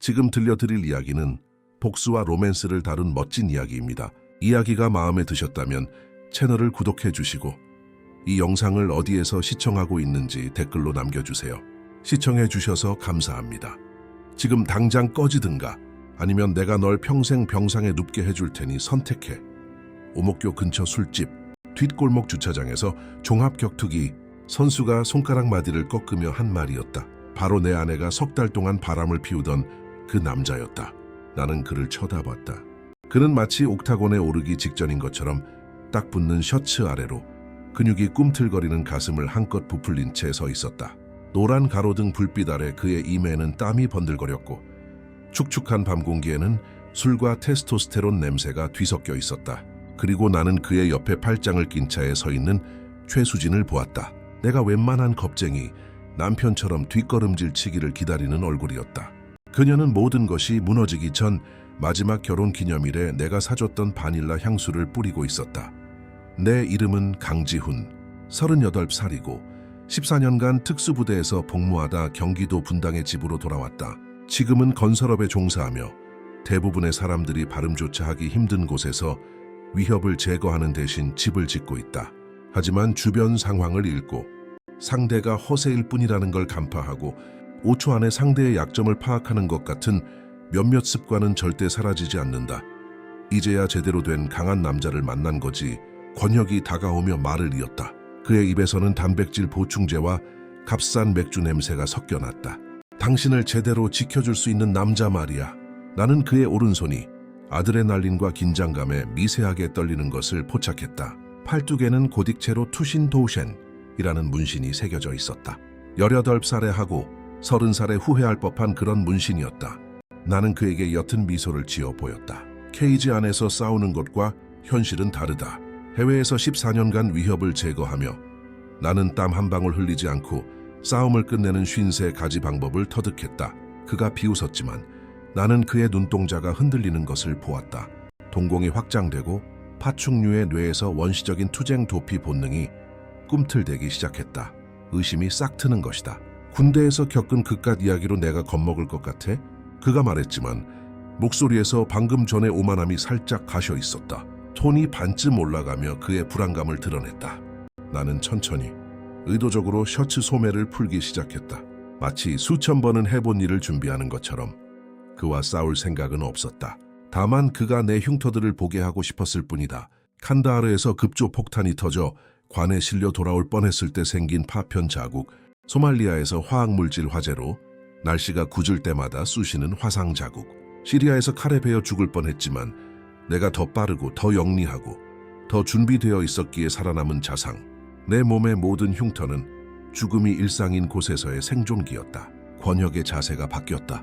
지금 들려드릴 이야기는 복수와 로맨스를 다룬 멋진 이야기입니다. 이야기가 마음에 드셨다면 채널을 구독해 주시고 이 영상을 어디에서 시청하고 있는지 댓글로 남겨주세요. 시청해 주셔서 감사합니다. 지금 당장 꺼지든가 아니면 내가 널 평생 병상에 눕게 해줄 테니 선택해. 오목교 근처 술집 뒷골목 주차장에서 종합격투기 선수가 손가락 마디를 꺾으며 한 말이었다. 바로 내 아내가 석 달 동안 바람을 피우던 그 남자였다. 나는 그를 쳐다봤다. 그는 마치 옥타곤에 오르기 직전인 것처럼 딱 붙는 셔츠 아래로 근육이 꿈틀거리는 가슴을 한껏 부풀린 채 서 있었다. 노란 가로등 불빛 아래 그의 이매는 땀이 번들거렸고 축축한 밤 공기에는 술과 테스토스테론 냄새가 뒤섞여 있었다. 그리고 나는 그의 옆에 팔짱을 낀 차에 서 있는 최수진을 보았다. 내가 웬만한 겁쟁이, 남편처럼 뒷걸음질 치기를 기다리는 얼굴이었다. 그녀는 모든 것이 무너지기 전 마지막 결혼 기념일에 내가 사줬던 바닐라 향수를 뿌리고 있었다. 내 이름은 강지훈, 38살이고 14년간 특수부대에서 복무하다 경기도 분당의 집으로 돌아왔다. 지금은 건설업에 종사하며 대부분의 사람들이 발음조차 하기 힘든 곳에서 위협을 제거하는 대신 집을 짓고 있다. 하지만 주변 상황을 읽고 상대가 허세일 뿐이라는 걸 간파하고 5초 안에 상대의 약점을 파악하는 것 같은 몇몇 습관은 절대 사라지지 않는다. 이제야 제대로 된 강한 남자를 만난 거지. 권혁이 다가오며 말을 이었다. 그의 입에서는 단백질 보충제와 값싼 맥주 냄새가 섞여났다. 당신을 제대로 지켜줄 수 있는 남자 말이야. 나는 그의 오른손이 아드레날린과 긴장감에 미세하게 떨리는 것을 포착했다. 팔뚝에는 고딕체로 투신 도우셴이라는 문신이 새겨져 있었다. 18살에 하고 30살에 후회할 법한 그런 문신이었다. 나는 그에게 옅은 미소를 지어 보였다. 케이지 안에서 싸우는 것과 현실은 다르다. 해외에서 14년간 위협을 제거하며 나는 땀 한 방울 흘리지 않고 싸움을 끝내는 53가지 방법을 터득했다. 그가 비웃었지만 나는 그의 눈동자가 흔들리는 것을 보았다. 동공이 확장되고 파충류의 뇌에서 원시적인 투쟁 도피 본능이 꿈틀대기 시작했다. 의심이 싹 트는 것이다. 군대에서 겪은 그깟 이야기로 내가 겁먹을 것 같아? 그가 말했지만 목소리에서 방금 전의 오만함이 살짝 가셔 있었다. 톤이 반쯤 올라가며 그의 불안감을 드러냈다. 나는 천천히 의도적으로 셔츠 소매를 풀기 시작했다. 마치 수천 번은 해본 일을 준비하는 것처럼. 그와 싸울 생각은 없었다. 다만 그가 내 흉터들을 보게 하고 싶었을 뿐이다. 칸다하르에서 급조 폭탄이 터져 관에 실려 돌아올 뻔했을 때 생긴 파편 자국, 소말리아에서 화학물질 화재로 날씨가 굳을 때마다 쑤시는 화상 자국, 시리아에서 칼에 베어 죽을 뻔했지만 내가 더 빠르고 더 영리하고 더 준비되어 있었기에 살아남은 자상. 내 몸의 모든 흉터는 죽음이 일상인 곳에서의 생존기였다. 권혁의 자세가 바뀌었다.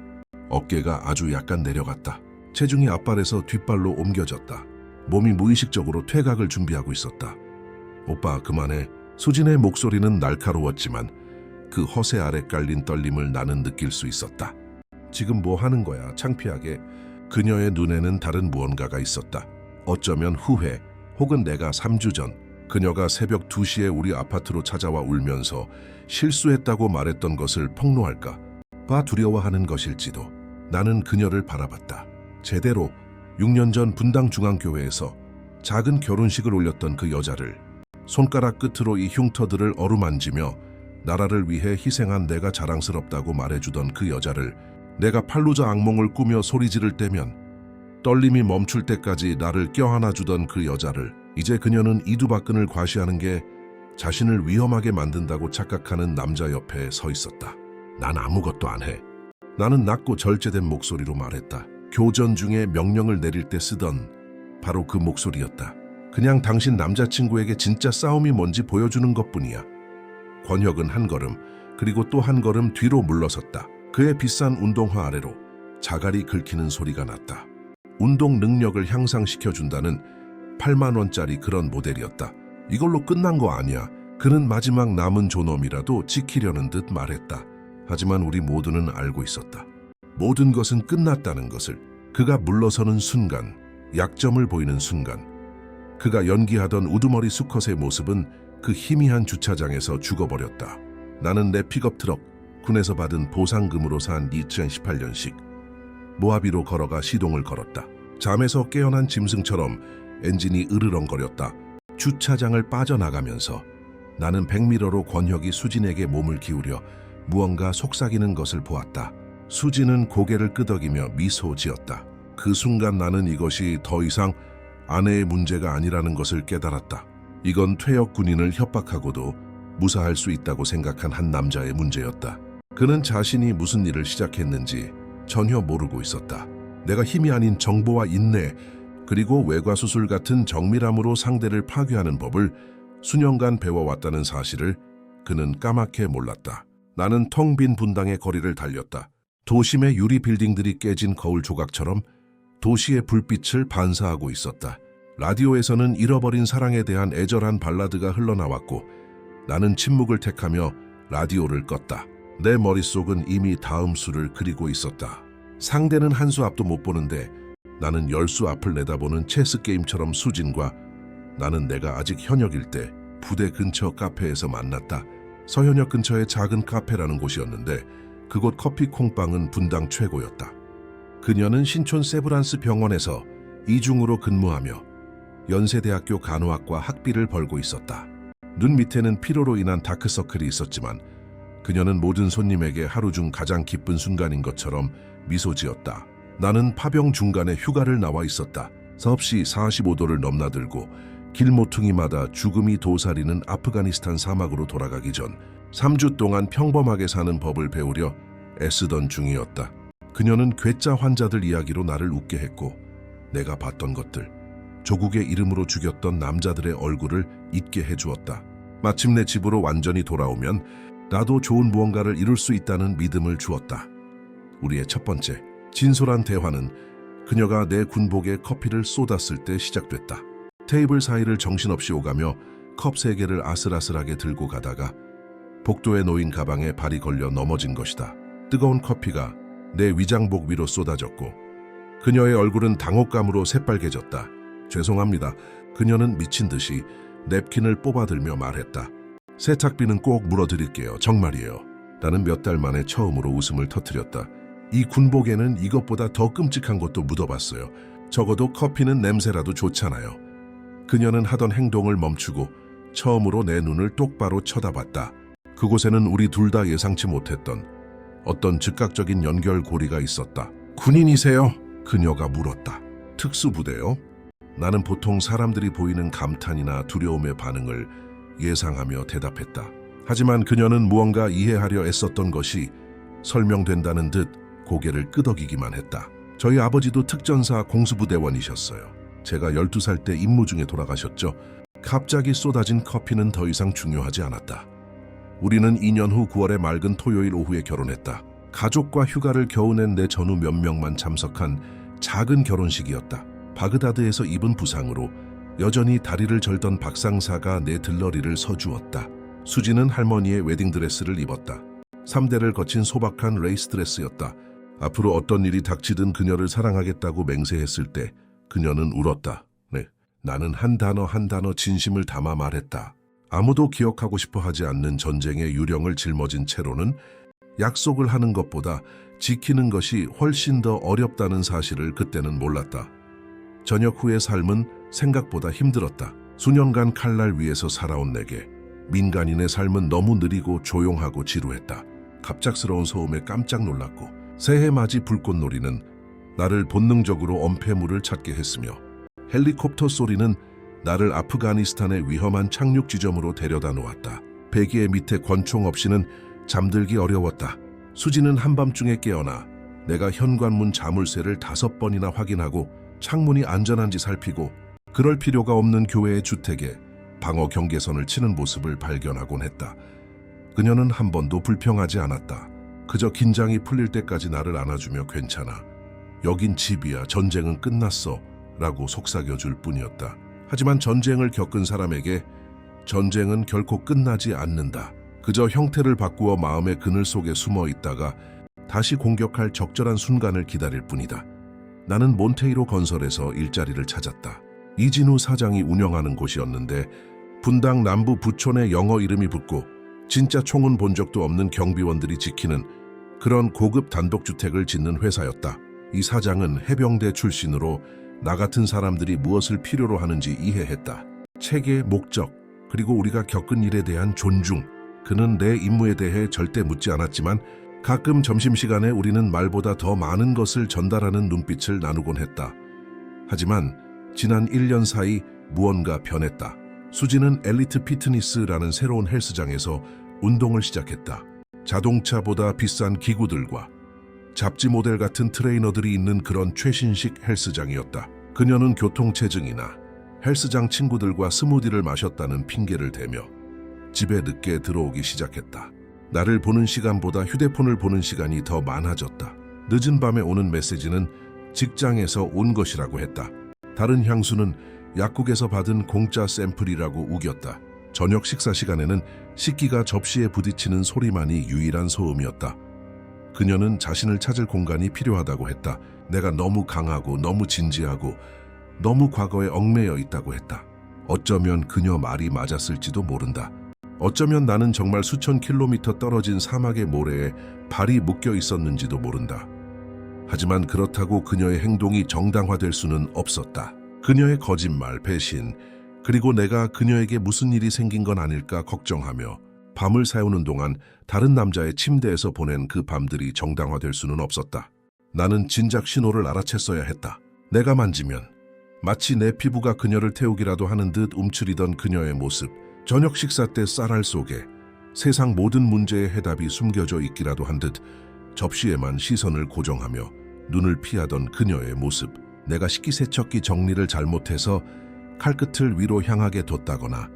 어깨가 아주 약간 내려갔다. 체중이 앞발에서 뒷발로 옮겨졌다. 몸이 무의식적으로 퇴각을 준비하고 있었다. 오빠 그만해. 수진의 목소리는 날카로웠지만 그 허세 아래 깔린 떨림을 나는 느낄 수 있었다. 지금 뭐 하는 거야? 창피하게. 그녀의 눈에는 다른 무언가가 있었다. 어쩌면 후회 혹은 내가 3주 전 그녀가 새벽 2시에 우리 아파트로 찾아와 울면서 실수했다고 말했던 것을 폭로할까 봐 두려워하는 것일지도. 나는 그녀를 바라봤다. 제대로 6년 전 분당 중앙교회에서 작은 결혼식을 올렸던 그 여자를, 손가락 끝으로 이 흉터들을 어루만지며 나라를 위해 희생한 내가 자랑스럽다고 말해주던 그 여자를, 내가 팔루자 악몽을 꾸며 소리 지를 때면 떨림이 멈출 때까지 나를 껴안아주던 그 여자를, 이제 그녀는 이두박근을 과시하는 게 자신을 위험하게 만든다고 착각하는 남자 옆에 서 있었다. 난 아무것도 안 해. 나는 낮고 절제된 목소리로 말했다. 교전 중에 명령을 내릴 때 쓰던 바로 그 목소리였다. 그냥 당신 남자친구에게 진짜 싸움이 뭔지 보여주는 것뿐이야. 권혁은 한 걸음, 그리고 또 한 걸음 뒤로 물러섰다. 그의 비싼 운동화 아래로 자갈이 긁히는 소리가 났다. 운동 능력을 향상시켜준다는 8만 원짜리 그런 모델이었다. 이걸로 끝난 거 아니야. 그는 마지막 남은 존엄이라도 지키려는 듯 말했다. 하지만 우리 모두는 알고 있었다. 모든 것은 끝났다는 것을. 그가 물러서는 순간, 약점을 보이는 순간, 그가 연기하던 우두머리 수컷의 모습은 그 희미한 주차장에서 죽어버렸다. 나는 내 픽업 트럭, 군에서 받은 보상금으로 산 2018년식 모하비로 걸어가 시동을 걸었다. 잠에서 깨어난 짐승처럼 엔진이 으르렁거렸다. 주차장을 빠져나가면서 나는 백미러로 권혁이 수진에게 몸을 기울여 무언가 속삭이는 것을 보았다. 수진은 고개를 끄덕이며 미소 지었다. 그 순간 나는 이것이 더 이상 아내의 문제가 아니라는 것을 깨달았다. 이건 퇴역 군인을 협박하고도 무사할 수 있다고 생각한 한 남자의 문제였다. 그는 자신이 무슨 일을 시작했는지 전혀 모르고 있었다. 내가 힘이 아닌 정보와 인내, 그리고 외과수술 같은 정밀함으로 상대를 파괴하는 법을 수년간 배워왔다는 사실을 그는 까맣게 몰랐다. 나는 텅 빈 분당의 거리를 달렸다. 도심의 유리 빌딩들이 깨진 거울 조각처럼 도시의 불빛을 반사하고 있었다. 라디오에서는 잃어버린 사랑에 대한 애절한 발라드가 흘러나왔고 나는 침묵을 택하며 라디오를 껐다. 내 머릿속은 이미 다음 수를 그리고 있었다. 상대는 한 수 앞도 못 보는데 나는 10수 앞을 내다보는 체스 게임처럼 수진과 나는 내가 아직 현역일 때 부대 근처 카페에서 만났다. 서현역 근처의 작은 카페라는 곳이었는데 그곳 커피 콩빵은 분당 최고였다. 그녀는 신촌 세브란스 병원에서 이중으로 근무하며 연세대학교 간호학과 학비를 벌고 있었다. 눈 밑에는 피로로 인한 다크서클이 있었지만 그녀는 모든 손님에게 하루 중 가장 기쁜 순간인 것처럼 미소 지었다. 나는 파병 중간에 휴가를 나와 있었다. 섭씨 45도를 넘나들고 길 모퉁이마다 죽음이 도사리는 아프가니스탄 사막으로 돌아가기 전 3주 동안 평범하게 사는 법을 배우려 애쓰던 중이었다. 그녀는 괴짜 환자들 이야기로 나를 웃게 했고 내가 봤던 것들, 조국의 이름으로 죽였던 남자들의 얼굴을 잊게 해주었다. 마침내 집으로 완전히 돌아오면 나도 좋은 무언가를 이룰 수 있다는 믿음을 주었다. 우리의 첫 번째, 진솔한 대화는 그녀가 내 군복에 커피를 쏟았을 때 시작됐다. 테이블 사이를 정신없이 오가며 컵 3개를 아슬아슬하게 들고 가다가 복도에 놓인 가방에 발이 걸려 넘어진 것이다. 뜨거운 커피가 내 위장복 위로 쏟아졌고 그녀의 얼굴은 당혹감으로 새빨개졌다. 죄송합니다. 그녀는 미친 듯이 냅킨을 뽑아들며 말했다. 세탁비는 꼭 물어드릴게요. 정말이에요. 나는 몇 달 만에 처음으로 웃음을 터뜨렸다. 이 군복에는 이것보다 더 끔찍한 것도 묻어봤어요. 적어도 커피는 냄새라도 좋잖아요. 그녀는 하던 행동을 멈추고 처음으로 내 눈을 똑바로 쳐다봤다. 그곳에는 우리 둘 다 예상치 못했던 어떤 즉각적인 연결고리가 있었다. 군인이세요? 그녀가 물었다. 특수부대요? 나는 보통 사람들이 보이는 감탄이나 두려움의 반응을 예상하며 대답했다. 하지만 그녀는 무언가 이해하려 애썼던 것이 설명된다는 듯 고개를 끄덕이기만 했다. 저희 아버지도 특전사 공수부대원이셨어요. 제가 12살 때 임무 중에 돌아가셨죠. 갑자기 쏟아진 커피는 더 이상 중요하지 않았다. 우리는 2년 후 9월의 맑은 토요일 오후에 결혼했다. 가족과 휴가를 겨우 낸 내 전후 몇 명만 참석한 작은 결혼식이었다. 바그다드에서 입은 부상으로 여전히 다리를 절던 박상사가 내 들러리를 서주었다. 수지는 할머니의 웨딩드레스를 입었다. 3대를 거친 소박한 레이스드레스였다. 앞으로 어떤 일이 닥치든 그녀를 사랑하겠다고 맹세했을 때 그녀는 울었다. 네, 나는 한 단어 진심을 담아 말했다. 아무도 기억하고 싶어 하지 않는 전쟁의 유령을 짊어진 채로는 약속을 하는 것보다 지키는 것이 훨씬 더 어렵다는 사실을 그때는 몰랐다. 전역 후의 삶은 생각보다 힘들었다. 수년간 칼날 위에서 살아온 내게 민간인의 삶은 너무 느리고 조용하고 지루했다. 갑작스러운 소음에 깜짝 놀랐고 새해 맞이 불꽃놀이는 나를 본능적으로 엄폐물을 찾게 했으며 헬리콥터 소리는 나를 아프가니스탄의 위험한 착륙 지점으로 데려다 놓았다. 베개 밑에 권총 없이는 잠들기 어려웠다. 수지는 한밤중에 깨어나 내가 현관문 자물쇠를 5번이나 확인하고 창문이 안전한지 살피고 그럴 필요가 없는 교회의 주택에 방어 경계선을 치는 모습을 발견하곤 했다. 그녀는 한 번도 불평하지 않았다. 그저 긴장이 풀릴 때까지 나를 안아주며 괜찮아. 여긴 집이야. 전쟁은 끝났어. 라고 속삭여줄 뿐이었다. 하지만 전쟁을 겪은 사람에게 전쟁은 결코 끝나지 않는다. 그저 형태를 바꾸어 마음의 그늘 속에 숨어 있다가 다시 공격할 적절한 순간을 기다릴 뿐이다. 나는 몬테이로 건설에서 일자리를 찾았다. 이진우 사장이 운영하는 곳이었는데 분당 남부 부촌에 영어 이름이 붙고 진짜 총은 본 적도 없는 경비원들이 지키는 그런 고급 단독주택을 짓는 회사였다. 이 사장은 해병대 출신으로 나 같은 사람들이 무엇을 필요로 하는지 이해했다. 체계, 목적, 그리고 우리가 겪은 일에 대한 존중. 그는 내 임무에 대해 절대 묻지 않았지만 가끔 점심시간에 우리는 말보다 더 많은 것을 전달하는 눈빛을 나누곤 했다. 하지만 지난 1년 사이 무언가 변했다. 수지는 엘리트 피트니스라는 새로운 헬스장에서 운동을 시작했다. 자동차보다 비싼 기구들과 잡지 모델 같은 트레이너들이 있는 그런 최신식 헬스장이었다. 그녀는 교통체증이나 헬스장 친구들과 스무디를 마셨다는 핑계를 대며 집에 늦게 들어오기 시작했다. 나를 보는 시간보다 휴대폰을 보는 시간이 더 많아졌다. 늦은 밤에 오는 메시지는 직장에서 온 것이라고 했다. 다른 향수는 약국에서 받은 공짜 샘플이라고 우겼다. 저녁 식사 시간에는 식기가 접시에 부딪히는 소리만이 유일한 소음이었다. 그녀는 자신을 찾을 공간이 필요하다고 했다. 내가 너무 강하고 너무 진지하고 너무 과거에 얽매여 있다고 했다. 어쩌면 그녀 말이 맞았을지도 모른다. 어쩌면 나는 정말 수천 킬로미터 떨어진 사막의 모래에 발이 묶여 있었는지도 모른다. 하지만 그렇다고 그녀의 행동이 정당화될 수는 없었다. 그녀의 거짓말, 배신, 그리고 내가 그녀에게 무슨 일이 생긴 건 아닐까 걱정하며 밤을 새우는 동안 다른 남자의 침대에서 보낸 그 밤들이 정당화될 수는 없었다. 나는 진작 신호를 알아챘어야 했다. 내가 만지면 마치 내 피부가 그녀를 태우기라도 하는 듯 움츠리던 그녀의 모습, 저녁 식사 때 쌀알 속에 세상 모든 문제의 해답이 숨겨져 있기라도 한 듯 접시에만 시선을 고정하며 눈을 피하던 그녀의 모습, 내가 식기세척기 정리를 잘못해서 칼끝을 위로 향하게 뒀다거나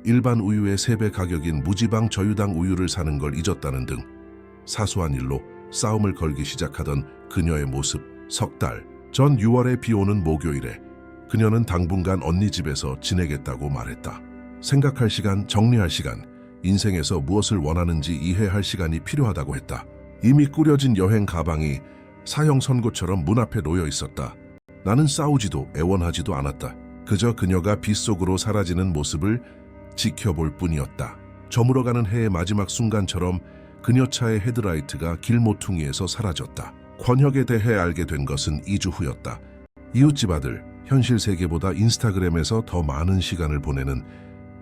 일반 우유의 3배 가격인 무지방 저유당 우유를 사는 걸 잊었다는 등 사소한 일로 싸움을 걸기 시작하던 그녀의 모습. 석 달 전 6월에 비 오는 목요일에 그녀는 당분간 언니 집에서 지내겠다고 말했다. 생각할 시간, 정리할 시간, 인생에서 무엇을 원하는지 이해할 시간이 필요하다고 했다. 이미 꾸려진 여행 가방이 사형 선고처럼 문 앞에 놓여 있었다. 나는 싸우지도 애원하지도 않았다. 그저 그녀가 빛 속으로 사라지는 모습을 지켜볼 뿐이었다. 저물어가는 해의 마지막 순간처럼 그녀 차의 헤드라이트가 길 모퉁이에서 사라졌다. 권혁에 대해 알게 된 것은 2주 후였다. 이웃집 아들, 현실 세계보다 인스타그램에서 더 많은 시간을 보내는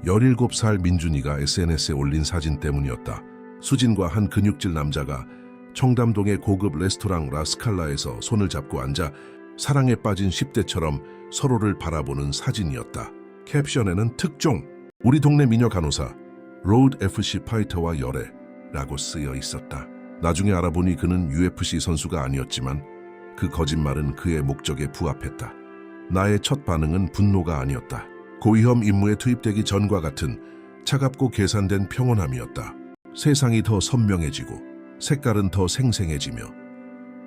17살 민준이가 SNS에 올린 사진 때문이었다. 수진과 한 근육질 남자가 청담동의 고급 레스토랑 라스칼라에서 손을 잡고 앉아 사랑에 빠진 10대처럼 서로를 바라보는 사진이었다. 캡션에는 특종, 우리 동네 미녀 간호사, 로드 FC 파이터와 열애라고 쓰여 있었다. 나중에 알아보니 그는 UFC 선수가 아니었지만 그 거짓말은 그의 목적에 부합했다. 나의 첫 반응은 분노가 아니었다. 고위험 임무에 투입되기 전과 같은 차갑고 계산된 평온함이었다. 세상이 더 선명해지고 색깔은 더 생생해지며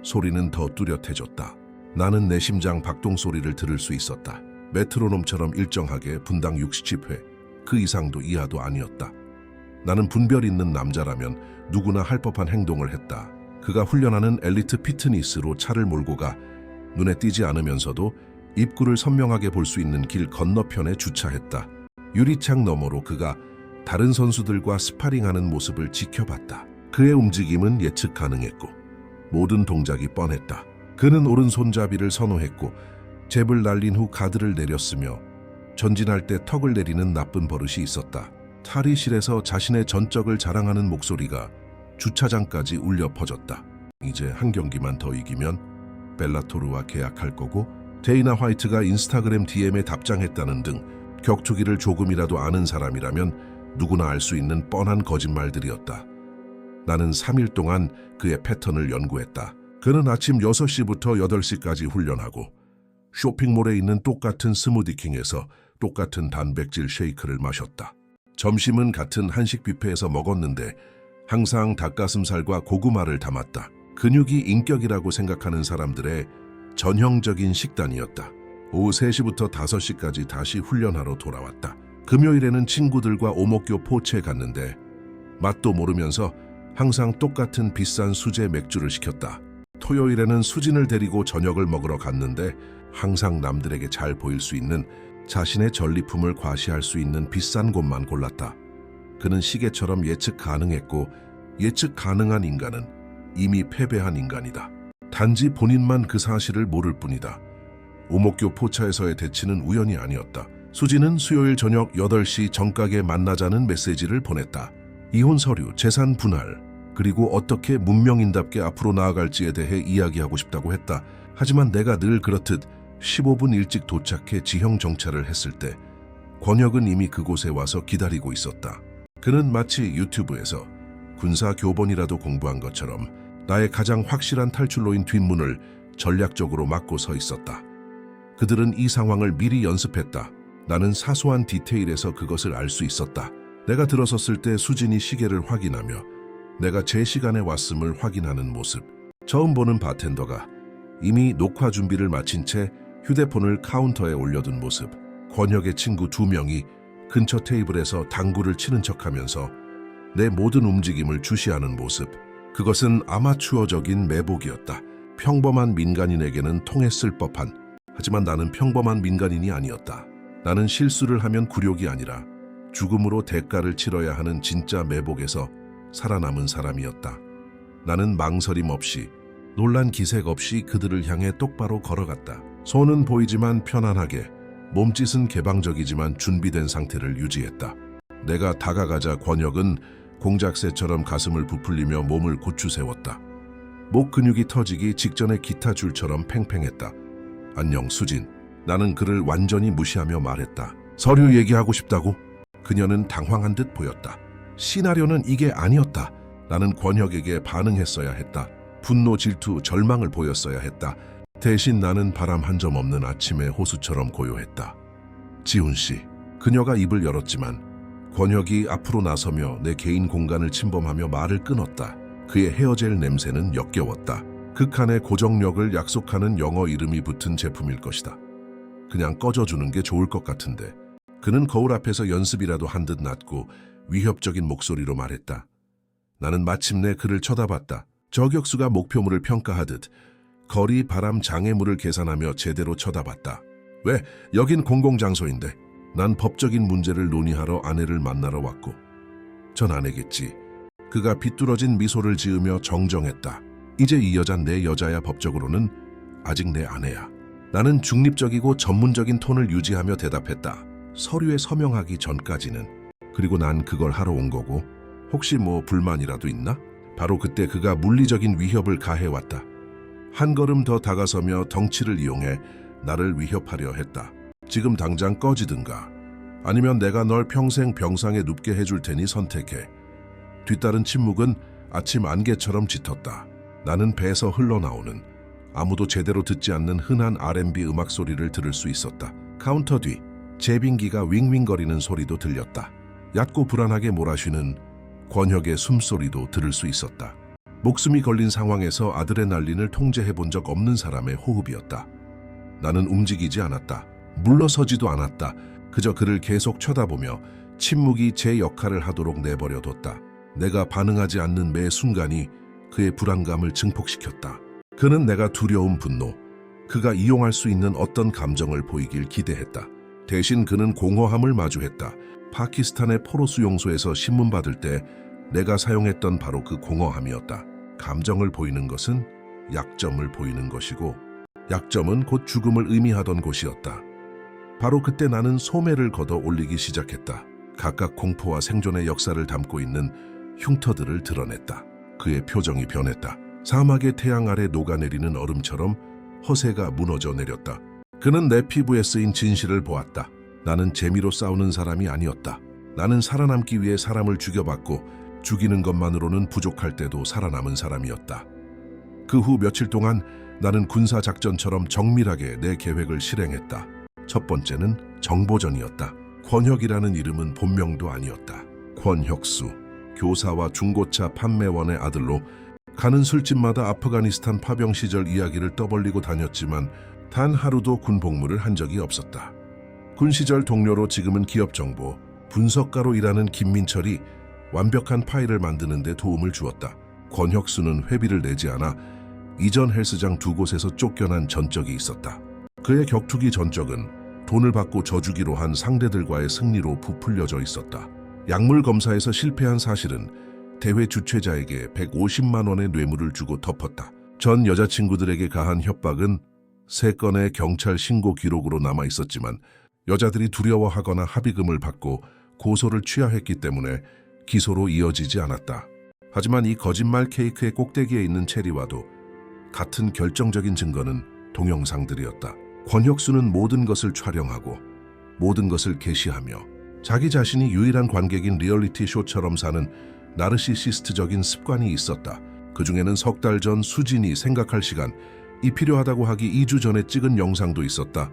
소리는 더 뚜렷해졌다. 나는 내 심장 박동 소리를 들을 수 있었다. 메트로놈처럼 일정하게 분당 60회, 그 이상도 이하도 아니었다. 나는 분별 있는 남자라면 누구나 할 법한 행동을 했다. 그가 훈련하는 엘리트 피트니스로 차를 몰고 가 눈에 띄지 않으면서도 입구를 선명하게 볼 수 있는 길 건너편에 주차했다. 유리창 너머로 그가 다른 선수들과 스파링하는 모습을 지켜봤다. 그의 움직임은 예측 가능했고 모든 동작이 뻔했다. 그는 오른손잡이를 선호했고 잽을 날린 후 가드를 내렸으며 전진할 때 턱을 내리는 나쁜 버릇이 있었다. 탈의실에서 자신의 전적을 자랑하는 목소리가 주차장까지 울려 퍼졌다. 이제 한 경기만 더 이기면 벨라토르와 계약할 거고 데이나 화이트가 인스타그램 DM에 답장했다는 등 격투기를 조금이라도 아는 사람이라면 누구나 알 수 있는 뻔한 거짓말들이었다. 나는 3일 동안 그의 패턴을 연구했다. 그는 아침 6시부터 8시까지 훈련하고 쇼핑몰에 있는 똑같은 스무디킹에서 똑같은 단백질 쉐이크를 마셨다. 점심은 같은 한식 뷔페에서 먹었는데 항상 닭가슴살과 고구마를 담았다. 근육이 인격이라고 생각하는 사람들의 전형적인 식단이었다. 오후 3시부터 5시까지 다시 훈련하러 돌아왔다. 금요일에는 친구들과 오목교 포체에 갔는데 맛도 모르면서 항상 똑같은 비싼 수제 맥주를 시켰다. 토요일에는 수진을 데리고 저녁을 먹으러 갔는데 항상 남들에게 잘 보일 수 있는 자신의 전리품을 과시할 수 있는 비싼 곳만 골랐다. 그는 시계처럼 예측 가능했고 예측 가능한 인간은 이미 패배한 인간이다. 단지 본인만 그 사실을 모를 뿐이다. 오목교 포차에서의 대치는 우연이 아니었다. 수진은 수요일 저녁 8시 정각에 만나자는 메시지를 보냈다. 이혼 서류, 재산 분할, 그리고 어떻게 문명인답게 앞으로 나아갈지에 대해 이야기하고 싶다고 했다. 하지만 내가 늘 그렇듯 15분 일찍 도착해 지형 정찰을 했을 때 권혁은 이미 그곳에 와서 기다리고 있었다. 그는 마치 유튜브에서 군사 교본이라도 공부한 것처럼 나의 가장 확실한 탈출로인 뒷문을 전략적으로 막고 서 있었다. 그들은 이 상황을 미리 연습했다. 나는 사소한 디테일에서 그것을 알 수 있었다. 내가 들어섰을 때 수진이 시계를 확인하며 내가 제 시간에 왔음을 확인하는 모습. 처음 보는 바텐더가 이미 녹화 준비를 마친 채 휴대폰을 카운터에 올려둔 모습. 권혁의 친구 2명이 근처 테이블에서 당구를 치는 척하면서 내 모든 움직임을 주시하는 모습. 그것은 아마추어적인 매복이었다. 평범한 민간인에게는 통했을 법한, 하지만 나는 평범한 민간인이 아니었다. 나는 실수를 하면 굴욕이 아니라 죽음으로 대가를 치러야 하는 진짜 매복에서 살아남은 사람이었다. 나는 망설임 없이, 놀란 기색 없이 그들을 향해 똑바로 걸어갔다. 손은 보이지만 편안하게, 몸짓은 개방적이지만 준비된 상태를 유지했다. 내가 다가가자 권혁은 공작새처럼 가슴을 부풀리며 몸을 고추 세웠다. 목 근육이 터지기 직전에 기타 줄처럼 팽팽했다. 안녕 수진. 나는 그를 완전히 무시하며 말했다. 서류 얘기하고 싶다고? 그녀는 당황한 듯 보였다. 시나리오는 이게 아니었다. 나는 권혁에게 반응했어야 했다. 분노, 질투, 절망을 보였어야 했다. 대신 나는 바람 한 점 없는 아침의 호수처럼 고요했다. 지훈 씨. 그녀가 입을 열었지만 권혁이 앞으로 나서며 내 개인 공간을 침범하며 말을 끊었다. 그의 헤어젤 냄새는 역겨웠다. 극한의 고정력을 약속하는 영어 이름이 붙은 제품일 것이다. 그냥 꺼져주는 게 좋을 것 같은데. 그는 거울 앞에서 연습이라도 한 듯 낮고 위협적인 목소리로 말했다. 나는 마침내 그를 쳐다봤다. 저격수가 목표물을 평가하듯 거리, 바람, 장애물을 계산하며 제대로 쳐다봤다. 왜? 여긴 공공장소인데. 난 법적인 문제를 논의하러 아내를 만나러 왔고. 전 아내겠지. 그가 비뚤어진 미소를 지으며 정정했다. 이제 이 여잔 내 여자야. 법적으로는 아직 내 아내야. 나는 중립적이고 전문적인 톤을 유지하며 대답했다. 서류에 서명하기 전까지는. 그리고 난 그걸 하러 온 거고. 혹시 뭐 불만이라도 있나? 바로 그때 그가 물리적인 위협을 가해왔다. 한 걸음 더 다가서며 덩치를 이용해 나를 위협하려 했다. 지금 당장 꺼지든가. 아니면 내가 널 평생 병상에 눕게 해줄 테니 선택해. 뒤따른 침묵은 아침 안개처럼 짙었다. 나는 배에서 흘러나오는 아무도 제대로 듣지 않는 흔한 R&B 음악 소리를 들을 수 있었다. 카운터 뒤 제빙기가 윙윙거리는 소리도 들렸다. 얕고 불안하게 몰아쉬는 권혁의 숨소리도 들을 수 있었다. 목숨이 걸린 상황에서 아드레날린을 통제해본 적 없는 사람의 호흡이었다. 나는 움직이지 않았다. 물러서지도 않았다. 그저 그를 계속 쳐다보며 침묵이 제 역할을 하도록 내버려뒀다. 내가 반응하지 않는 매 순간이 그의 불안감을 증폭시켰다. 그는 내가 두려움, 분노, 그가 이용할 수 있는 어떤 감정을 보이길 기대했다. 대신 그는 공허함을 마주했다. 파키스탄의 포로 수용소에서 신문 받을 때 내가 사용했던 바로 그 공허함이었다. 감정을 보이는 것은 약점을 보이는 것이고 약점은 곧 죽음을 의미하던 곳이었다. 바로 그때 나는 소매를 걷어 올리기 시작했다. 각각 공포와 생존의 역사를 담고 있는 흉터들을 드러냈다. 그의 표정이 변했다. 사막의 태양 아래 녹아내리는 얼음처럼 허세가 무너져 내렸다. 그는 내 피부에 쓰인 진실을 보았다. 나는 재미로 싸우는 사람이 아니었다. 나는 살아남기 위해 사람을 죽여봤고 죽이는 것만으로는 부족할 때도 살아남은 사람이었다. 그 후 며칠 동안 나는 군사작전처럼 정밀하게 내 계획을 실행했다. 첫 번째는 정보전이었다. 권혁이라는 이름은 본명도 아니었다. 권혁수, 교사와 중고차 판매원의 아들로 가는 술집마다 아프가니스탄 파병 시절 이야기를 떠벌리고 다녔지만 단 하루도 군 복무를 한 적이 없었다. 군 시절 동료로 지금은 기업정보, 분석가로 일하는 김민철이 완벽한 파일을 만드는 데 도움을 주었다. 권혁수는 회비를 내지 않아 이전 헬스장 2곳에서 쫓겨난 전적이 있었다. 그의 격투기 전적은 돈을 받고 져주기로 한 상대들과의 승리로 부풀려져 있었다. 약물 검사에서 실패한 사실은 대회 주최자에게 150만 원의 뇌물을 주고 덮었다. 전 여자친구들에게 가한 협박은 3건의 경찰 신고 기록으로 남아 있었지만 여자들이 두려워하거나 합의금을 받고 고소를 취하했기 때문에 기소로 이어지지 않았다. 하지만 이 거짓말 케이크의 꼭대기에 있는 체리와도 같은 결정적인 증거는 동영상들이었다. 권혁수는 모든 것을 촬영하고 모든 것을 게시하며 자기 자신이 유일한 관객인 리얼리티 쇼처럼 사는 나르시시스트적인 습관이 있었다. 그 중에는 3달 전 수진이 생각할 시간이 필요하다고 하기 2주 전에 찍은 영상도 있었다.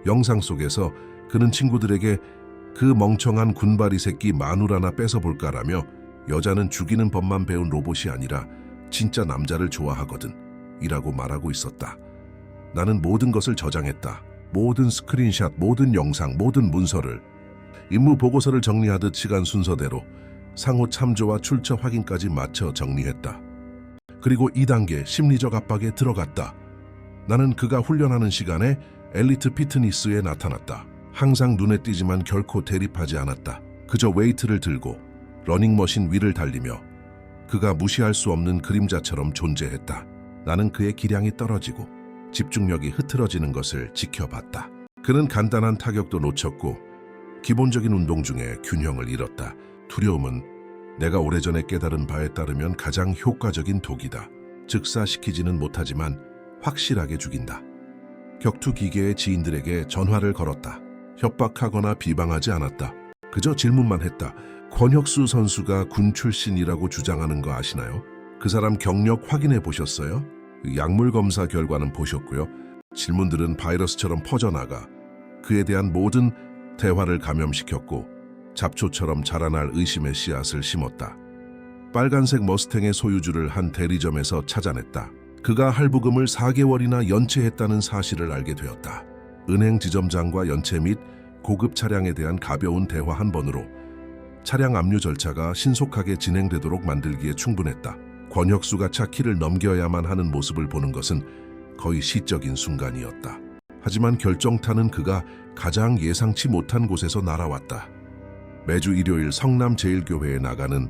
영상 속에서 그는 친구들에게 그 멍청한 군바리 새끼 마누라나 뺏어볼까라며 여자는 죽이는 법만 배운 로봇이 아니라 진짜 남자를 좋아하거든 이라고 말하고 있었다. 나는 모든 것을 저장했다. 모든 스크린샷, 모든 영상, 모든 문서를 임무 보고서를 정리하듯 시간 순서대로 상호 참조와 출처 확인까지 맞춰 정리했다. 그리고 2단계 심리적 압박에 들어갔다. 나는 그가 훈련하는 시간에 엘리트 피트니스에 나타났다. 항상 눈에 띄지만 결코 대립하지 않았다. 그저 웨이트를 들고 러닝머신 위를 달리며 그가 무시할 수 없는 그림자처럼 존재했다. 나는 그의 기량이 떨어지고 집중력이 흐트러지는 것을 지켜봤다. 그는 간단한 타격도 놓쳤고 기본적인 운동 중에 균형을 잃었다. 두려움은 내가 오래전에 깨달은 바에 따르면 가장 효과적인 독이다. 즉사시키지는 못하지만 확실하게 죽인다. 격투 기계의 지인들에게 전화를 걸었다. 협박하거나 비방하지 않았다. 그저 질문만 했다. 권혁수 선수가 군 출신이라고 주장하는 거 아시나요? 그 사람 경력 확인해 보셨어요? 약물 검사 결과는 보셨고요. 질문들은 바이러스처럼 퍼져나가 그에 대한 모든 대화를 감염시켰고 잡초처럼 자라날 의심의 씨앗을 심었다. 빨간색 머스탱의 소유주를 한 대리점에서 찾아냈다. 그가 할부금을 4개월이나 연체했다는 사실을 알게 되었다. 은행 지점장과 연체 및 고급 차량에 대한 가벼운 대화 한 번으로 차량 압류 절차가 신속하게 진행되도록 만들기에 충분했다. 권혁수가 차 키를 넘겨야만 하는 모습을 보는 것은 거의 시적인 순간이었다. 하지만 결정타는 그가 가장 예상치 못한 곳에서 날아왔다. 매주 일요일 성남제일교회에 나가는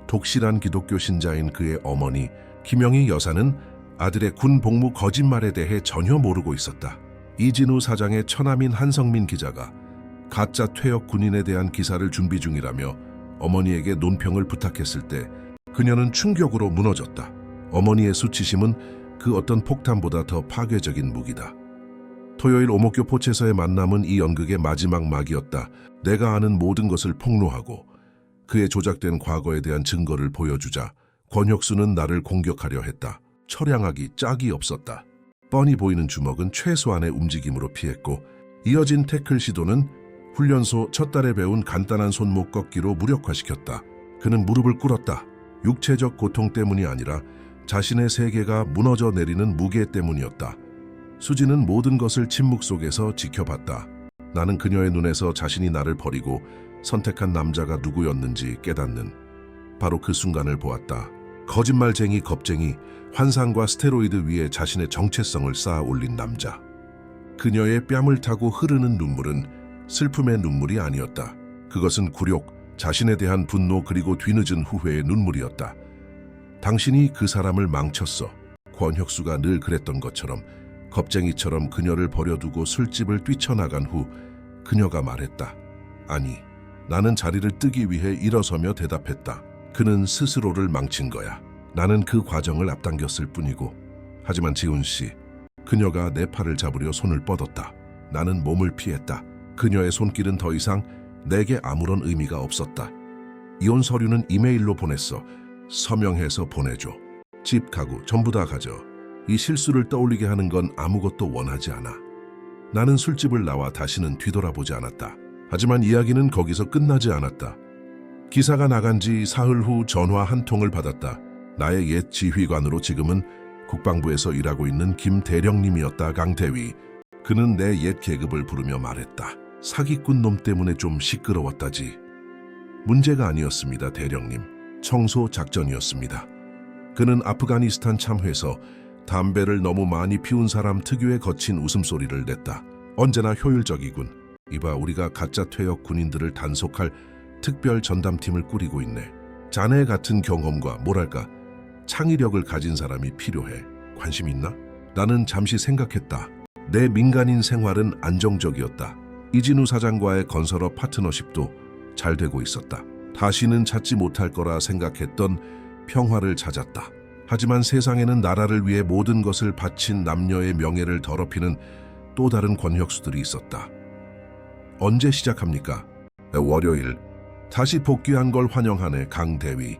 독실한 기독교 신자인 그의 어머니 김영희 여사는 아들의 군 복무 거짓말에 대해 전혀 모르고 있었다. 이진우 사장의 처남인 한성민 기자가 가짜 퇴역 군인에 대한 기사를 준비 중이라며 어머니에게 논평을 부탁했을 때 그녀는 충격으로 무너졌다. 어머니의 수치심은 그 어떤 폭탄보다 더 파괴적인 무기다. 토요일 오목교 포체서의 만남은 이 연극의 마지막 막이었다. 내가 아는 모든 것을 폭로하고 그의 조작된 과거에 대한 증거를 보여주자 권혁수는 나를 공격하려 했다. 처량하기 짝이 없었다. 뻔히 보이는 주먹은 최소한의 움직임으로 피했고 이어진 태클 시도는 훈련소 첫 달에 배운 간단한 손목 꺾기로 무력화시켰다. 그는 무릎을 꿇었다. 육체적 고통 때문이 아니라 자신의 세계가 무너져 내리는 무게 때문이었다. 수지는 모든 것을 침묵 속에서 지켜봤다. 나는 그녀의 눈에서 자신이 나를 버리고 선택한 남자가 누구였는지 깨닫는 바로 그 순간을 보았다. 거짓말쟁이 겁쟁이, 환상과 스테로이드 위에 자신의 정체성을 쌓아 올린 남자. 그녀의 뺨을 타고 흐르는 눈물은 슬픔의 눈물이 아니었다. 그것은 굴욕, 자신에 대한 분노 그리고 뒤늦은 후회의 눈물이었다. 당신이 그 사람을 망쳤어. 권혁수가 늘 그랬던 것처럼 겁쟁이처럼 그녀를 버려두고 술집을 뛰쳐나간 후 그녀가 말했다. 아니, 나는 자리를 뜨기 위해 일어서며 대답했다. 그는 스스로를 망친 거야. 나는 그 과정을 앞당겼을 뿐이고. 하지만 지훈 씨, 그녀가 내 팔을 잡으려 손을 뻗었다. 나는 몸을 피했다. 그녀의 손길은 더 이상 내게 아무런 의미가 없었다. 이혼 서류는 이메일로 보냈어. 서명해서 보내줘. 집, 가구 전부 다 가져. 이 실수를 떠올리게 하는 건 아무것도 원하지 않아. 나는 술집을 나와 다시는 뒤돌아보지 않았다. 하지만 이야기는 거기서 끝나지 않았다. 기사가 나간 지 사흘 후 전화 한 통을 받았다. 나의 옛 지휘관으로 지금은 국방부에서 일하고 있는 김 대령님이었다. 강대위. 그는 내 옛 계급을 부르며 말했다. 사기꾼 놈 때문에 좀 시끄러웠다지. 문제가 아니었습니다, 대령님. 청소 작전이었습니다. 그는 아프가니스탄 참회에서 담배를 너무 많이 피운 사람 특유의 거친 웃음소리를 냈다. 언제나 효율적이군. 이봐, 우리가 가짜 퇴역 군인들을 단속할 특별 전담팀을 꾸리고 있네. 자네 같은 경험과 뭐랄까 창의력을 가진 사람이 필요해. 관심 있나? 나는 잠시 생각했다. 내 민간인 생활은 안정적이었다. 이진우 사장과의 건설업 파트너십도 잘 되고 있었다. 다시는 찾지 못할 거라 생각했던 평화를 찾았다. 하지만 세상에는 나라를 위해 모든 것을 바친 남녀의 명예를 더럽히는 또 다른 권혁수들이 있었다. 언제 시작합니까? 월요일. 다시 복귀한 걸 환영하네 강대위.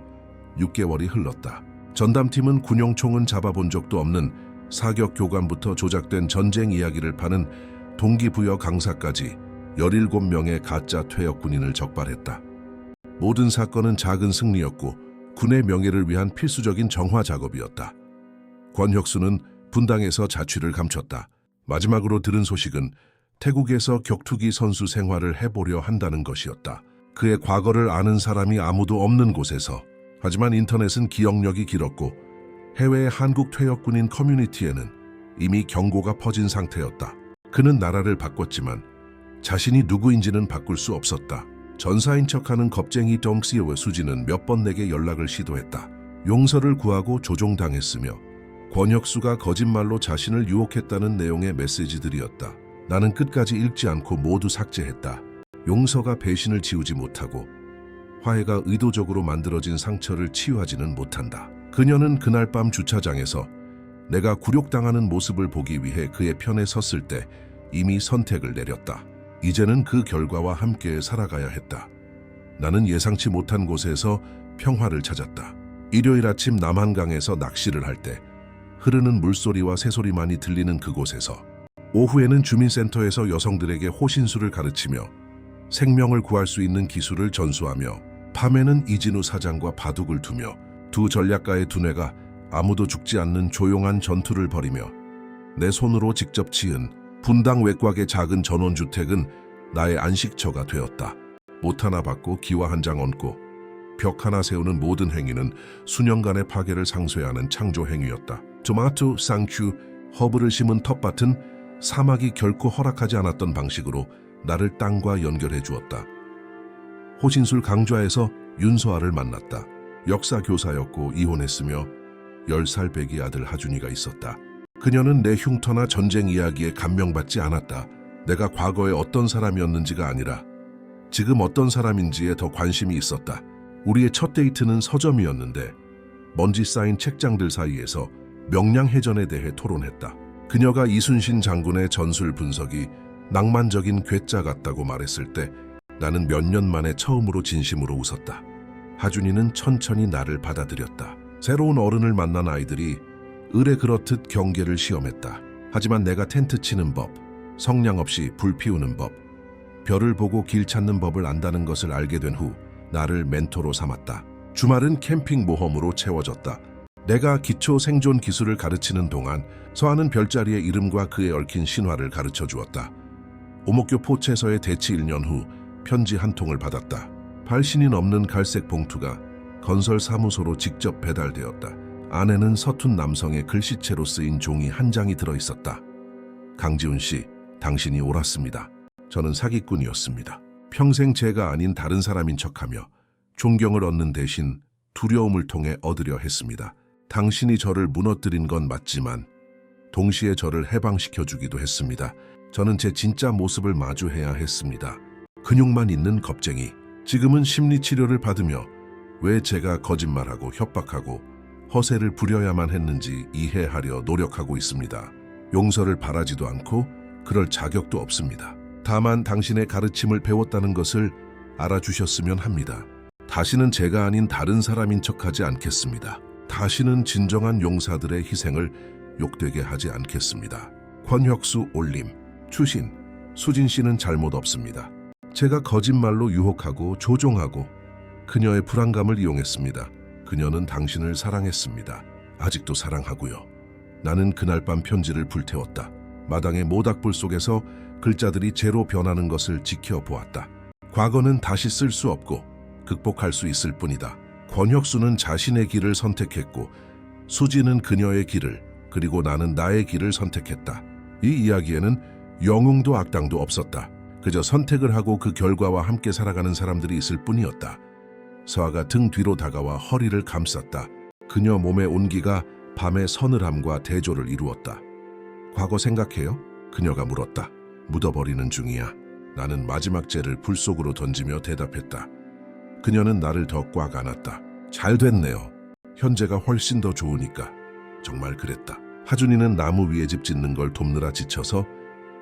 6개월이 흘렀다. 전담팀은 군용총은 잡아본 적도 없는 사격 교관부터 조작된 전쟁 이야기를 파는 동기부여 강사까지 17명의 가짜 퇴역 군인을 적발했다. 모든 사건은 작은 승리였고 군의 명예를 위한 필수적인 정화 작업이었다. 권혁수는 분당에서 자취를 감췄다. 마지막으로 들은 소식은 태국에서 격투기 선수 생활을 해보려 한다는 것이었다. 그의 과거를 아는 사람이 아무도 없는 곳에서. 하지만 인터넷은 기억력이 길었고 해외의 한국 퇴역군인 커뮤니티에는 이미 경고가 퍼진 상태였다. 그는 나라를 바꿨지만 자신이 누구인지는 바꿀 수 없었다. 전사인 척하는 겁쟁이 덩시오의 수지는 몇 번 내게 연락을 시도했다. 용서를 구하고 조종당했으며 권혁수가 거짓말로 자신을 유혹했다는 내용의 메시지들이었다. 나는 끝까지 읽지 않고 모두 삭제했다. 용서가 배신을 지우지 못하고 화해가 의도적으로 만들어진 상처를 치유하지는 못한다. 그녀는 그날 밤 주차장에서 내가 굴욕당하는 모습을 보기 위해 그의 편에 섰을 때 이미 선택을 내렸다. 이제는 그 결과와 함께 살아가야 했다. 나는 예상치 못한 곳에서 평화를 찾았다. 일요일 아침 남한강에서 낚시를 할 때 흐르는 물소리와 새소리만이 들리는 그곳에서 오후에는 주민센터에서 여성들에게 호신술을 가르치며 생명을 구할 수 있는 기술을 전수하며 밤에는 이진우 사장과 바둑을 두며 두 전략가의 두뇌가 아무도 죽지 않는 조용한 전투를 벌이며 내 손으로 직접 지은 분당 외곽의 작은 전원주택은 나의 안식처가 되었다. 못 하나 받고 기와 한 장 얹고 벽 하나 세우는 모든 행위는 수년간의 파괴를 상쇄하는 창조 행위였다. 토마토, 쌍추, 허브를 심은 텃밭은 사막이 결코 허락하지 않았던 방식으로 나를 땅과 연결해 주었다. 호신술 강좌에서 윤서아를 만났다. 역사 교사였고 이혼했으며 10살 배기 아들 하준이가 있었다. 그녀는 내 흉터나 전쟁 이야기에 감명받지 않았다. 내가 과거에 어떤 사람이었는지가 아니라 지금 어떤 사람인지에 더 관심이 있었다. 우리의 첫 데이트는 서점이었는데 먼지 쌓인 책장들 사이에서 명량해전에 대해 토론했다. 그녀가 이순신 장군의 전술 분석이 낭만적인 괴짜 같다고 말했을 때 나는 몇 년 만에 처음으로 진심으로 웃었다. 하준이는 천천히 나를 받아들였다. 새로운 어른을 만난 아이들이 을에 그렇듯 경계를 시험했다. 하지만 내가 텐트 치는 법, 성냥 없이 불 피우는 법, 별을 보고 길 찾는 법을 안다는 것을 알게 된 후 나를 멘토로 삼았다. 주말은 캠핑 모험으로 채워졌다. 내가 기초 생존 기술을 가르치는 동안 서하는 별자리의 이름과 그에 얽힌 신화를 가르쳐 주었다. 오목교 포체서의 대치 1년 후 편지 한 통을 받았다. 발신이 넘는 갈색 봉투가 건설 사무소로 직접 배달되었다. 안에는 서툰 남성의 글씨체로 쓰인 종이 한 장이 들어있었다. 강지훈 씨, 당신이 옳았습니다. 저는 사기꾼이었습니다. 평생 제가 아닌 다른 사람인 척하며 존경을 얻는 대신 두려움을 통해 얻으려 했습니다. 당신이 저를 무너뜨린 건 맞지만 동시에 저를 해방시켜주기도 했습니다. 저는 제 진짜 모습을 마주해야 했습니다. 근육만 있는 겁쟁이. 지금은 심리치료를 받으며 왜 제가 거짓말하고 협박하고 허세를 부려야만 했는지 이해하려 노력하고 있습니다. 용서를 바라지도 않고 그럴 자격도 없습니다. 다만 당신의 가르침을 배웠다는 것을 알아주셨으면 합니다. 다시는 제가 아닌 다른 사람인 척하지 않겠습니다. 다시는 진정한 용사들의 희생을 욕되게 하지 않겠습니다. 권혁수 올림. 추신. 수진 씨는 잘못 없습니다. 제가 거짓말로 유혹하고 조종하고 그녀의 불안감을 이용했습니다. 그녀는 당신을 사랑했습니다. 아직도 사랑하고요. 나는 그날 밤 편지를 불태웠다. 마당의 모닥불 속에서 글자들이 재로 변하는 것을 지켜보았다. 과거는 다시 쓸 수 없고 극복할 수 있을 뿐이다. 권혁수는 자신의 길을 선택했고 수지는 그녀의 길을, 그리고 나는 나의 길을 선택했다. 이 이야기에는 영웅도 악당도 없었다. 그저 선택을 하고 그 결과와 함께 살아가는 사람들이 있을 뿐이었다. 서아가 등 뒤로 다가와 허리를 감쌌다. 그녀 몸의 온기가 밤의 서늘함과 대조를 이루었다. 과거 생각해요? 그녀가 물었다. 묻어버리는 중이야. 나는 마지막 째를 불 속으로 던지며 대답했다. 그녀는 나를 더 꽉 안았다. 잘 됐네요. 현재가 훨씬 더 좋으니까. 정말 그랬다. 하준이는 나무 위에 집 짓는 걸 돕느라 지쳐서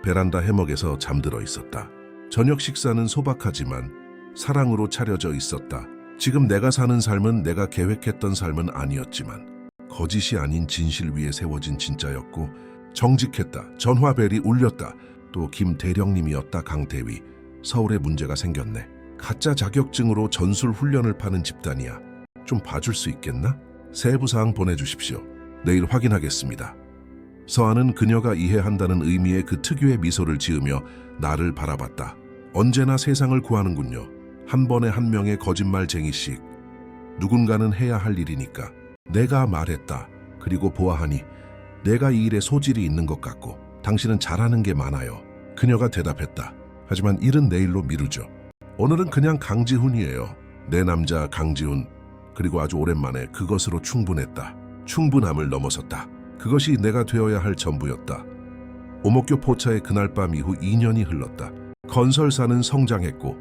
베란다 해먹에서 잠들어 있었다. 저녁 식사는 소박하지만 사랑으로 차려져 있었다. 지금 내가 사는 삶은 내가 계획했던 삶은 아니었지만 거짓이 아닌 진실 위에 세워진 진짜였고 정직했다. 전화벨이 울렸다. 또 김대령님이었다. 강대위. 서울에 문제가 생겼네. 가짜 자격증으로 전술 훈련을 파는 집단이야. 좀 봐줄 수 있겠나? 세부사항 보내주십시오. 내일 확인하겠습니다. 서아는 그녀가 이해한다는 의미의 그 특유의 미소를 지으며 나를 바라봤다. 언제나 세상을 구하는군요. 한 번에 한 명의 거짓말쟁이씩. 누군가는 해야 할 일이니까. 내가 말했다. 그리고 보아하니 내가 이 일에 소질이 있는 것 같고 당신은 잘하는 게 많아요. 그녀가 대답했다. 하지만 일은 내일로 미루죠. 오늘은 그냥 강지훈이에요. 내 남자 강지훈. 그리고 아주 오랜만에 그것으로 충분했다. 충분함을 넘어섰다. 그것이 내가 되어야 할 전부였다. 오목교 포차의 그날 밤 이후 2년이 흘렀다. 건설사는 성장했고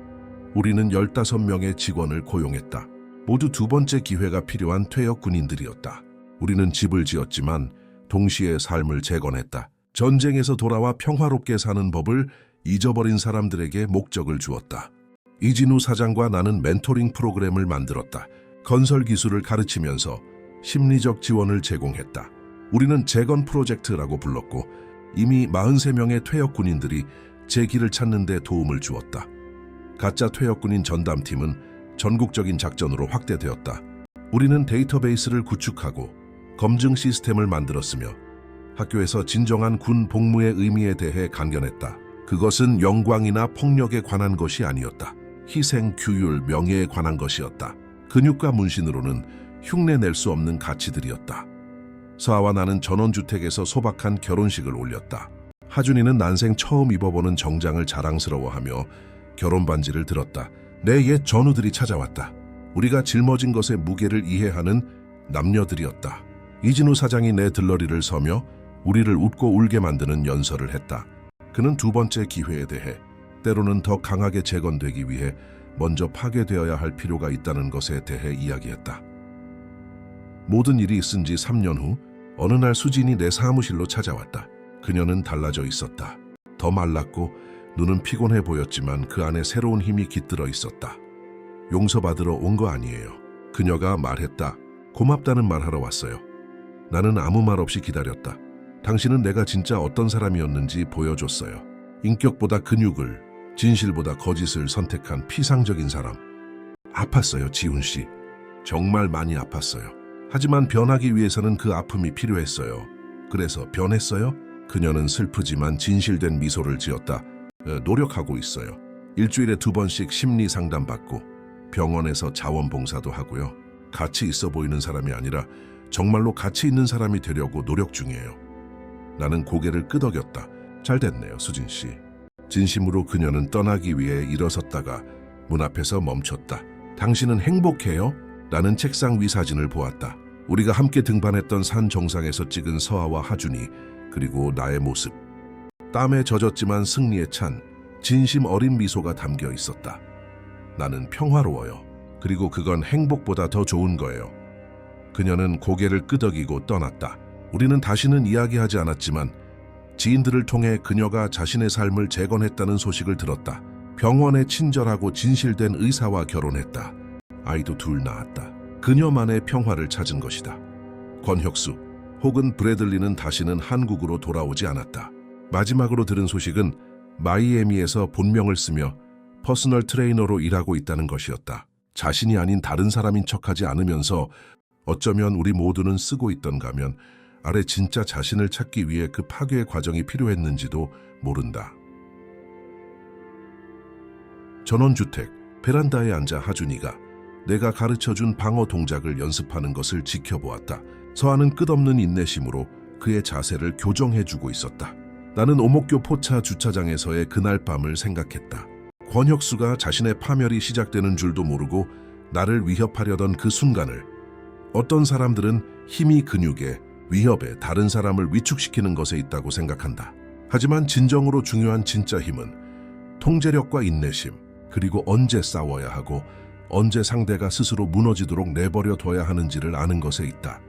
우리는 15명의 직원을 고용했다. 모두 두 번째 기회가 필요한 퇴역 군인들이었다. 우리는 집을 지었지만 동시에 삶을 재건했다. 전쟁에서 돌아와 평화롭게 사는 법을 잊어버린 사람들에게 목적을 주었다. 이진우 사장과 나는 멘토링 프로그램을 만들었다. 건설 기술을 가르치면서 심리적 지원을 제공했다. 우리는 재건 프로젝트라고 불렀고 이미 43명의 퇴역 군인들이 제 길을 찾는 데 도움을 주었다. 가짜 퇴역 군인 전담팀은 전국적인 작전으로 확대되었다. 우리는 데이터베이스를 구축하고 검증 시스템을 만들었으며 학교에서 진정한 군 복무의 의미에 대해 강연했다. 그것은 영광이나 폭력에 관한 것이 아니었다. 희생, 규율, 명예에 관한 것이었다. 근육과 문신으로는 흉내낼 수 없는 가치들이었다. 서아와 나는 전원주택에서 소박한 결혼식을 올렸다. 하준이는 난생 처음 입어보는 정장을 자랑스러워하며 결혼 반지를 들었다. 내 옛 전우들이 찾아왔다. 우리가 짊어진 것의 무게를 이해하는 남녀들이었다. 이진우 사장이 내 들러리를 서며 우리를 웃고 울게 만드는 연설을 했다. 그는 두 번째 기회에 대해 때로는 더 강하게 재건되기 위해 먼저 파괴되어야 할 필요가 있다는 것에 대해 이야기했다. 모든 일이 있은 지 3년 후 어느 날 수진이 내 사무실로 찾아왔다. 그녀는 달라져 있었다. 더 말랐고 눈은 피곤해 보였지만 그 안에 새로운 힘이 깃들어 있었다. 용서받으러 온 거 아니에요. 그녀가 말했다. 고맙다는 말하러 왔어요. 나는 아무 말 없이 기다렸다. 당신은 내가 진짜 어떤 사람이었는지 보여줬어요. 인격보다 근육을, 진실보다 거짓을 선택한 피상적인 사람. 아팠어요, 지훈 씨. 정말 많이 아팠어요. 하지만 변하기 위해서는 그 아픔이 필요했어요. 그래서 변했어요? 그녀는 슬프지만 진실된 미소를 지었다. 노력하고 있어요. 일주일에 2번씩 심리 상담 받고 병원에서 자원봉사도 하고요. 가치 있어 보이는 사람이 아니라 정말로 가치 있는 사람이 되려고 노력 중이에요. 나는 고개를 끄덕였다. 잘 됐네요, 수진 씨. 진심으로 그녀는 떠나기 위해 일어섰다가 문 앞에서 멈췄다. 당신은 행복해요? 나는 책상 위 사진을 보았다. 우리가 함께 등반했던 산 정상에서 찍은 서아와 하준이, 그리고 나의 모습. 땀에 젖었지만 승리에 찬 진심 어린 미소가 담겨 있었다. 나는 평화로워요. 그리고 그건 행복보다 더 좋은 거예요. 그녀는 고개를 끄덕이고 떠났다. 우리는 다시는 이야기하지 않았지만 지인들을 통해 그녀가 자신의 삶을 재건했다는 소식을 들었다. 병원에 친절하고 진실된 의사와 결혼했다. 아이도 2 낳았다. 그녀만의 평화를 찾은 것이다. 권혁수 혹은 브래들리는 다시는 한국으로 돌아오지 않았다. 마지막으로 들은 소식은 마이애미에서 본명을 쓰며 퍼스널 트레이너로 일하고 있다는 것이었다. 자신이 아닌 다른 사람인 척하지 않으면서 어쩌면 우리 모두는 쓰고 있던가면 아래 진짜 자신을 찾기 위해 그 파괴의 과정이 필요했는지도 모른다. 전원주택 베란다에 앉아 하준이가 내가 가르쳐준 방어 동작을 연습하는 것을 지켜보았다. 서아는 끝없는 인내심으로 그의 자세를 교정해주고 있었다. 나는 오목교 포차 주차장에서의 그날 밤을 생각했다. 권혁수가 자신의 파멸이 시작되는 줄도 모르고 나를 위협하려던 그 순간을 어떤 사람들은 힘이 근육에, 위협에 다른 사람을 위축시키는 것에 있다고 생각한다. 하지만 진정으로 중요한 진짜 힘은 통제력과 인내심, 그리고 언제 싸워야 하고 언제 상대가 스스로 무너지도록 내버려 둬야 하는지를 아는 것에 있다.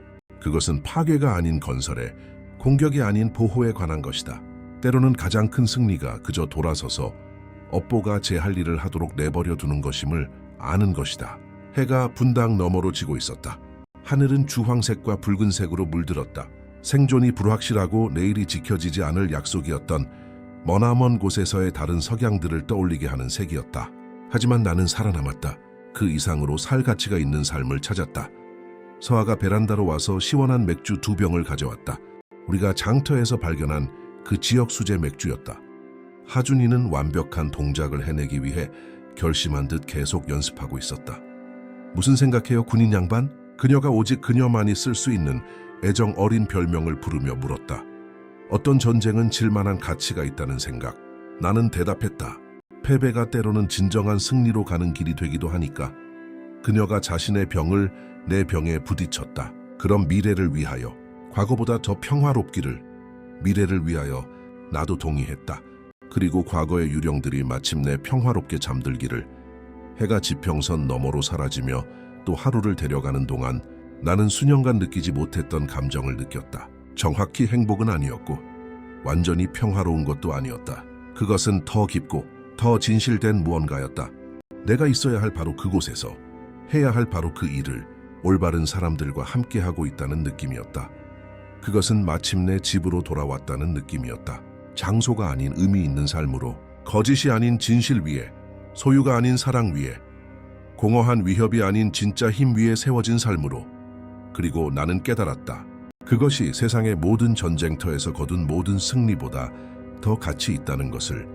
그것은 파괴가 아닌 건설에, 공격이 아닌 보호에 관한 것이다. 때로는 가장 큰 승리가 그저 돌아서서 업보가 제 할 일을 하도록 내버려 두는 것임을 아는 것이다. 해가 분당 너머로 지고 있었다. 하늘은 주황색과 붉은색으로 물들었다. 생존이 불확실하고 내일이 지켜지지 않을 약속이었던 머나먼 곳에서의 다른 석양들을 떠올리게 하는 색이었다. 하지만 나는 살아남았다. 그 이상으로 살 가치가 있는 삶을 찾았다. 서아가 베란다로 와서 시원한 맥주 2병을 가져왔다. 우리가 장터에서 발견한 그 지역 수제 맥주였다. 하준이는 완벽한 동작을 해내기 위해 결심한 듯 계속 연습하고 있었다. 무슨 생각해요, 군인 양반? 그녀가 오직 그녀만이 쓸 수 있는 애정 어린 별명을 부르며 물었다. 어떤 전쟁은 질만한 가치가 있다는 생각. 나는 대답했다. 패배가 때로는 진정한 승리로 가는 길이 되기도 하니까. 그녀가 자신의 병을 내 병에 부딪혔다. 그럼 미래를 위하여, 과거보다 더 평화롭기를, 미래를 위하여 나도 동의했다. 그리고 과거의 유령들이 마침내 평화롭게 잠들기를. 해가 지평선 너머로 사라지며 또 하루를 데려가는 동안 나는 수년간 느끼지 못했던 감정을 느꼈다. 정확히 행복은 아니었고 완전히 평화로운 것도 아니었다. 그것은 더 깊고 더 진실된 무언가였다. 내가 있어야 할 바로 그곳에서 해야 할 바로 그 일을 올바른 사람들과 함께하고 있다는 느낌이었다. 그것은 마침내 집으로 돌아왔다는 느낌이었다. 장소가 아닌 의미 있는 삶으로, 거짓이 아닌 진실 위에, 소유가 아닌 사랑 위에, 공허한 위협이 아닌 진짜 힘 위에 세워진 삶으로. 그리고 나는 깨달았다. 그것이 세상의 모든 전쟁터에서 거둔 모든 승리보다 더 가치 있다는 것을.